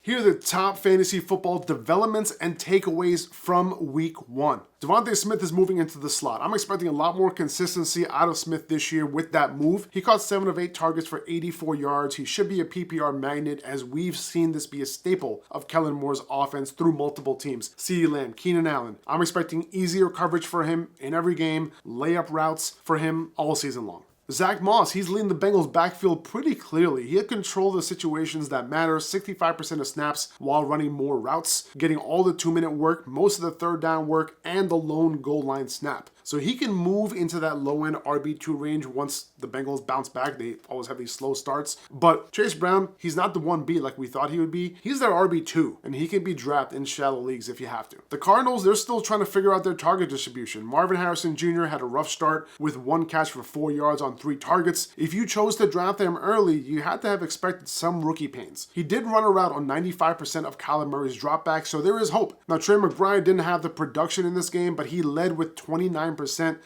Here are the top fantasy football developments and takeaways from week 1. Devonta Smith is moving into the slot. I'm expecting a lot more consistency out of Smith this year with that move. He caught 7 of 8 targets for 84 yards. He should be a PPR magnet, as we've seen this be a staple of Kellen Moore's offense through multiple teams. CeeDee Lamb, Keenan Allen. I'm expecting easier coverage for him in every game, layup routes for him all season long. Zack Moss, he's leading the Bengals backfield pretty clearly. He had control of the situations that matter, 65% of snaps while running more routes, getting all the 2-minute work, most of the third down work, and the lone goal line snap. So he can move into that low-end RB2 range once the Bengals bounce back. They always have these slow starts. But Chase Brown, he's not the 1B like we thought he would be. He's their RB2, and he can be drafted in shallow leagues if you have to. The Cardinals, they're still trying to figure out their target distribution. Marvin Harrison Jr. had a rough start with 1 catch for 4 yards on 3 targets. If you chose to draft him early, you had to have expected some rookie pains. He did run a route on 95% of Kyler Murray's dropbacks, so there is hope. Now, Trey McBride didn't have the production in this game, but he led with 29%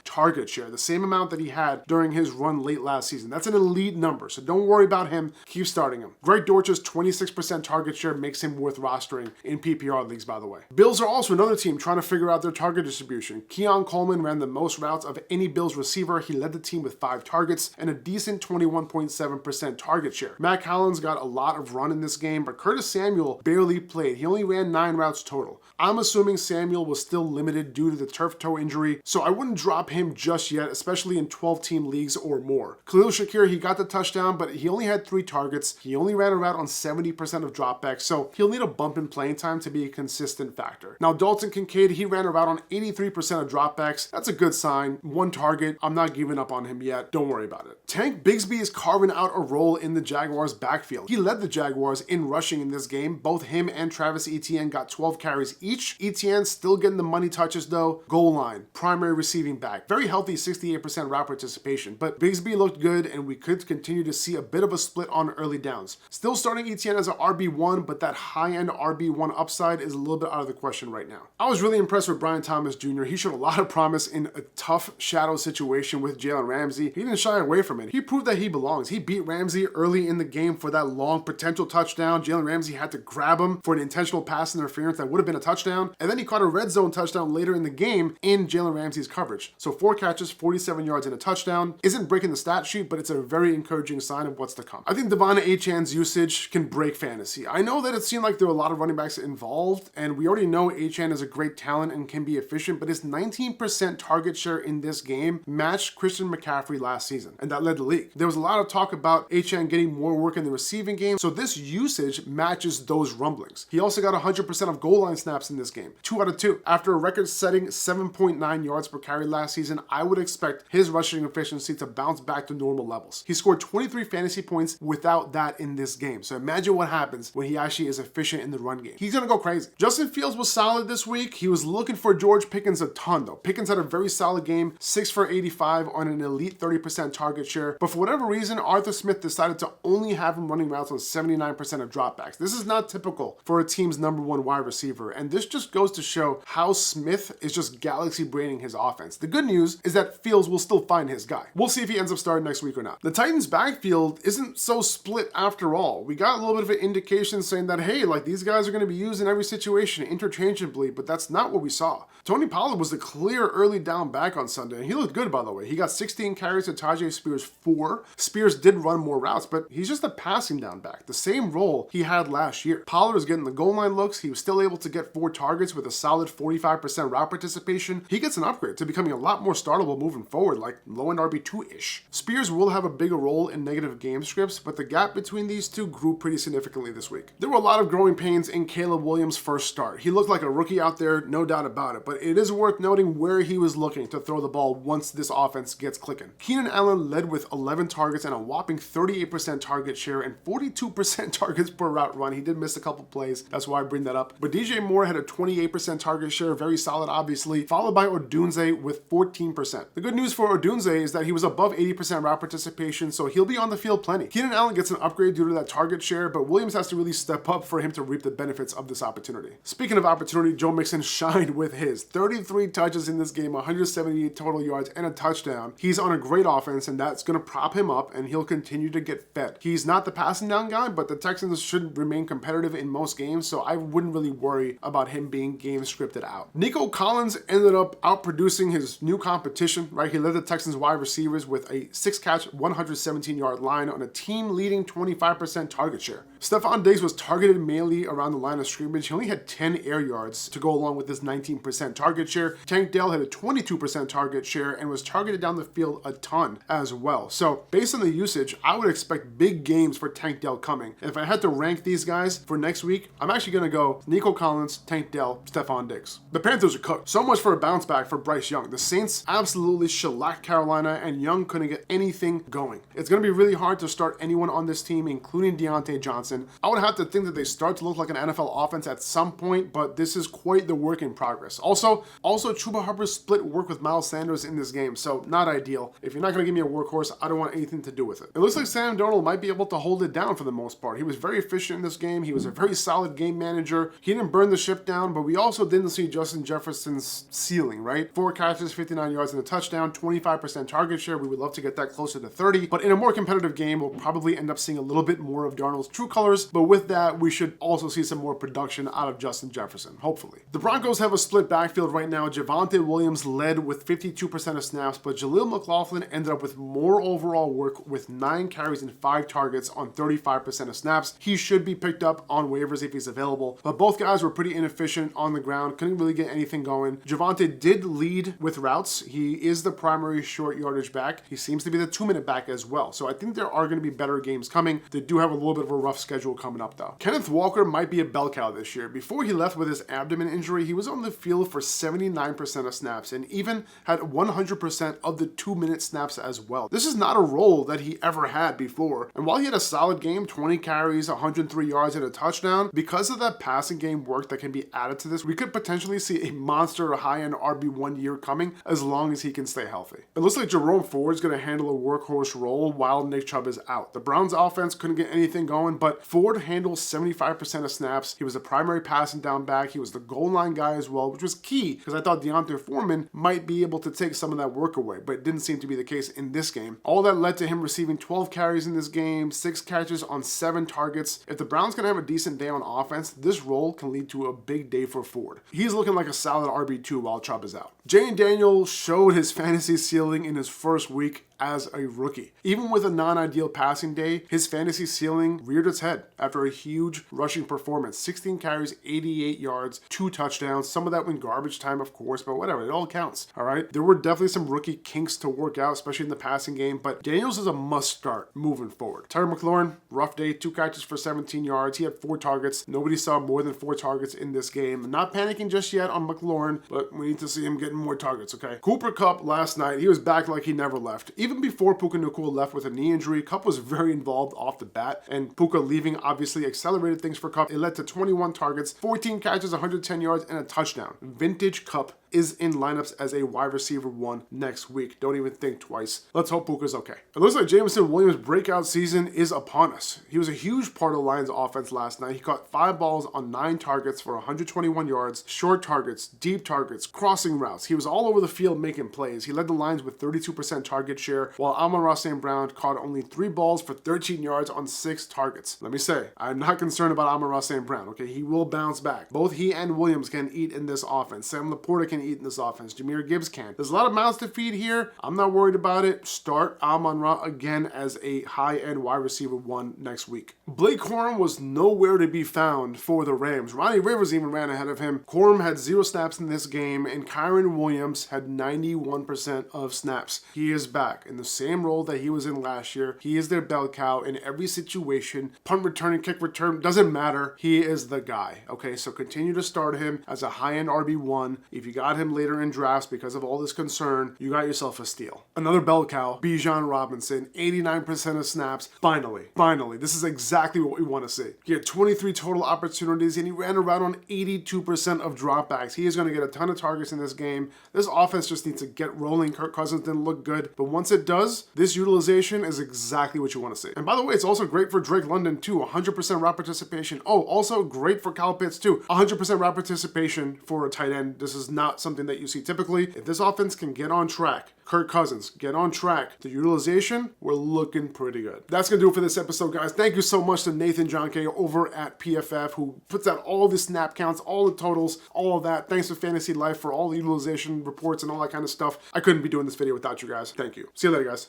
target share, the same amount that he had during his run late last season. That's an elite number, so don't worry about him. Keep starting him. Greg Dortch's 26% target share makes him worth rostering in PPR leagues, by the way. Bills are also another team trying to figure out their target distribution. Keon Coleman ran the most routes of any Bills receiver. He led the team with 5 targets and a decent 21.7% target share. Matt Collins got a lot of run in this game, but Curtis Samuel barely played. He only ran 9 routes total. I'm assuming Samuel was still limited due to the turf toe injury, so I wouldn't drop him just yet, especially in 12-team leagues or more. Khalil Shakir, he got the touchdown, but he only had 3 targets. He only ran a route on 70% of dropbacks, so he'll need a bump in playing time to be a consistent factor. Now, Dalton Kincaid, he ran a route on 83% of dropbacks. That's a good sign. 1 target. I'm not giving up on him yet. Don't worry about it. Tank Bigsby is carving out a role in the Jaguars' backfield. He led the Jaguars in rushing in this game. Both him and Travis Etienne got 12 carries each. Etienne still getting the money touches though. Goal line, primary receiving back. Very healthy 68% route participation, but Bigsby looked good and we could continue to see a bit of a split on early downs. Still starting Etienne as an RB1, but that high-end RB1 upside is a little bit out of the question right now. I was really impressed with Brian Thomas Jr. He showed a lot of promise in a tough shadow situation with Jalen Ramsey. He didn't shy away from it. He proved that he belongs. He beat Ramsey early in the game for that long potential touchdown. Jalen Ramsey had to grab him for an intentional pass interference that would have been a touchdown. And then he caught a red zone touchdown later in the game in Jalen Ramsey's coverage. So 4 catches, 47 yards and a touchdown. Isn't breaking the stat sheet, but it's a very encouraging sign of what's to come. I think Devon Achane's usage can break fantasy. I know that it seemed like there were a lot of running backs involved, and we already know Achane is a great talent and can be efficient, but his 19% target share in this game matched Christian McCaffrey last season, and that led the league. There was a lot of talk about Achane getting more work in the receiving game, so this usage matches those rumblings. He also got 100% of goal line snaps in this game, 2 out of 2. After a record-setting 7.9 yards per carry last season, I would expect his rushing efficiency to bounce back to normal levels. He scored 23 fantasy points without that in this game, so imagine what happens when he actually is efficient in the run game. He's gonna go crazy. Justin Fields was solid this week. He was looking for George Pickens a ton though. Pickens had a very solid game, 6 for 85 on an elite 30% target share, but for whatever reason, Arthur Smith decided to only have him running routes on 79% of dropbacks. This is not typical for a team's #1 wide receiver, and this just goes to show how Smith is just galaxy braining his offense. The good news is that Fields will still find his guy. We'll see if he ends up starting next week or not. The Titans' backfield isn't so split after all. We got a little bit of an indication saying that, hey, like these guys are going to be used in every situation interchangeably, but that's not what we saw. Tony Pollard was the clear early down back on Sunday, and he looked good, by the way. He got 16 carries to Tyjae Spears' 4. Spears did run more routes, but he's just a passing down back, the same role he had last year. Pollard was getting the goal line looks. He was still able to get 4 targets with a solid 45% route participation. He gets an upgrade to becoming a lot more startable moving forward, like low-end RB2-ish. Spears will have a bigger role in negative game scripts, but the gap between these two grew pretty significantly this week. There were a lot of growing pains in Caleb Williams' first start. He looked like a rookie out there, no doubt about it, but it is worth noting where he was looking to throw the ball once this offense gets clicking. Keenan Allen led with 11 targets and a whopping 38% target share and 42% targets per route run. He did miss a couple plays, that's why I bring that up. But DJ Moore had a 28% target share, very solid obviously, followed by Odunze Odunze with 14%. The good news for Odunze is that he was above 80% route participation, so he'll be on the field plenty. Keenan Allen gets an upgrade due to that target share, but Williams has to really step up for him to reap the benefits of this opportunity. Speaking of opportunity, Joe Mixon shined with his 33 touches in this game, 178 total yards, and a touchdown. He's on a great offense, and that's going to prop him up, and he'll continue to get fed. He's not the passing down guy, but the Texans should remain competitive in most games, so I wouldn't really worry about him being game scripted out. Nico Collins ended up outproducing his new competition, right? He led the Texans wide receivers with a 6-catch, 117-yard line on a team-leading 25% target share. Stephon Diggs was targeted mainly around the line of scrimmage. He only had 10 air yards to go along with this 19% target share. Tank Dell had a 22% target share and was targeted down the field a ton as well. So based on the usage, I would expect big games for Tank Dell coming. And if I had to rank these guys for next week, I'm actually going to go Nico Collins, Tank Dell, Stephon Diggs. The Panthers are cooked. So much for a bounce back for Bryce Young. The Saints absolutely shellacked Carolina, and Young couldn't get anything going. It's going to be really hard to start anyone on this team, including Deontay Johnson. I would have to think that they start to look like an NFL offense at some point, but this is quite the work in progress. Also Chuba Hubbard's split work with Miles Sanders in this game, so not ideal. If you're not going to give me a workhorse, I don't want anything to do with it. It looks like Sam Darnold might be able to hold it down for the most part. He was very efficient in this game. He was a very solid game manager. He didn't burn the ship down, but we also didn't see Justin Jefferson's ceiling, right? 4 catches, 59 yards and a touchdown, 25% target share. We would love to get that closer to 30, but in a more competitive game, we'll probably end up seeing a little bit more of Darnold's true colors, but with that, we should also see some more production out of Justin Jefferson, hopefully. The Broncos have a split backfield right now. Javonte Williams led with 52% of snaps, but Jaleel McLaughlin ended up with more overall work with 9 carries and 5 targets on 35% of snaps. He should be picked up on waivers if he's available, but both guys were pretty inefficient on the ground, couldn't really get anything going. Javonte did lead with routes. He is the primary short yardage back. He seems to be the 2-minute back as well, so I think there are going to be better games coming. They do have a little bit of a rough schedule coming up though. Kenneth Walker might be a bell cow this year. Before he left with his abdomen injury, he was on the field for 79% of snaps and even had 100% of the 2-minute snaps as well. This is not a role that he ever had before, and while he had a solid game, 20 carries, 103 yards and a touchdown, because of that passing game work that can be added to this, we could potentially see a monster high-end RB1 year coming as long as he can stay healthy. It looks like Jerome Ford is going to handle a workhorse role while Nick Chubb is out. The Browns offense couldn't get anything going, but Ford handles 75% of snaps. He was the primary passing down back. He was the goal line guy as well, which was key because I thought Deontay Foreman might be able to take some of that work away, but it didn't seem to be the case in this game. All that led to him receiving 12 carries in this game, 6 catches on 7 targets. If the Browns can have a decent day on offense, this role can lead to a big day for Ford. He's looking like a solid RB2 while Chubb is out. Jayden Daniels showed his fantasy ceiling in his first week as a rookie. Even with a non-ideal passing day, his fantasy ceiling reared its head after a huge rushing performance. 16 carries, 88 yards, 2 touchdowns. Some of that went garbage time, of course, but whatever, it all counts, all right? There were definitely some rookie kinks to work out, especially in the passing game, but Daniels is a must start moving forward. Terry McLaurin, rough day, 2 catches for 17 yards. He had 4 targets. Nobody saw more than 4 targets in this game. Not panicking just yet on McLaurin, but we need to see him getting more targets, okay? Cooper Kupp last night, he was back like he never left. Even before Puka Nacua left with a knee injury, Kupp was very involved off the bat, and Puka leaving obviously accelerated things for Kupp. It led to 21 targets, 14 catches, 110 yards, and a touchdown. Vintage Kupp is in lineups as a wide receiver 1 next week. Don't even think twice. Let's hope Puka's okay. It looks like Jameson Williams' breakout season is upon us. He was a huge part of the Lions offense last night. He caught 5 balls on 9 targets for 121 yards, short targets, deep targets, crossing routes. He was all over the field making plays. He led the Lions with 32% target share, while Amon-Ra St. Brown caught only 3 balls for 13 yards on 6 targets. Let me say, I'm not concerned about Amon-Ra St. Brown, okay? He will bounce back. Both he and Williams can eat in this offense. Sam Laporta can eat in this offense. Jahmyr Gibbs can. There's a lot of mouths to feed here. I'm not worried about it. Start Amon-Ra again as a high-end wide receiver 1 next week. Blake Corum was nowhere to be found for the Rams. Ronnie Rivers even ran ahead of him. Corum had 0 snaps in this game, and Kyren Williams had 91% of snaps. He is back in the same role that he was in last year. He is their bell cow in every situation. Punt return and kick return, doesn't matter. He is the guy. Okay, so continue to start him as a high-end RB1. If you got got him later in drafts because of all this concern, you got yourself a steal. Another bell cow, Bijan Robinson, 89% of snaps. Finally, this is exactly what we want to see. He had 23 total opportunities and he ran around on 82% of dropbacks. He is going to get a ton of targets in this game. This offense just needs to get rolling. Kirk Cousins didn't look good, but once it does, this utilization is exactly what you want to see. And by the way, it's also great for Drake London too, 100% route participation. Oh, also great for Kyle Pitts too, 100% route participation for a tight end. This is not something that you see typically. If this offense can get on track, Kirk Cousins, get on track. The utilization, we're looking pretty good. That's going to do it for this episode, guys. Thank you so much to Nathan Jonke over at PFF, who puts out all the snap counts, all the totals, all of that. Thanks to Fantasy Life for all the utilization reports and all that kind of stuff. I couldn't be doing this video without you guys. Thank you. See you later, guys.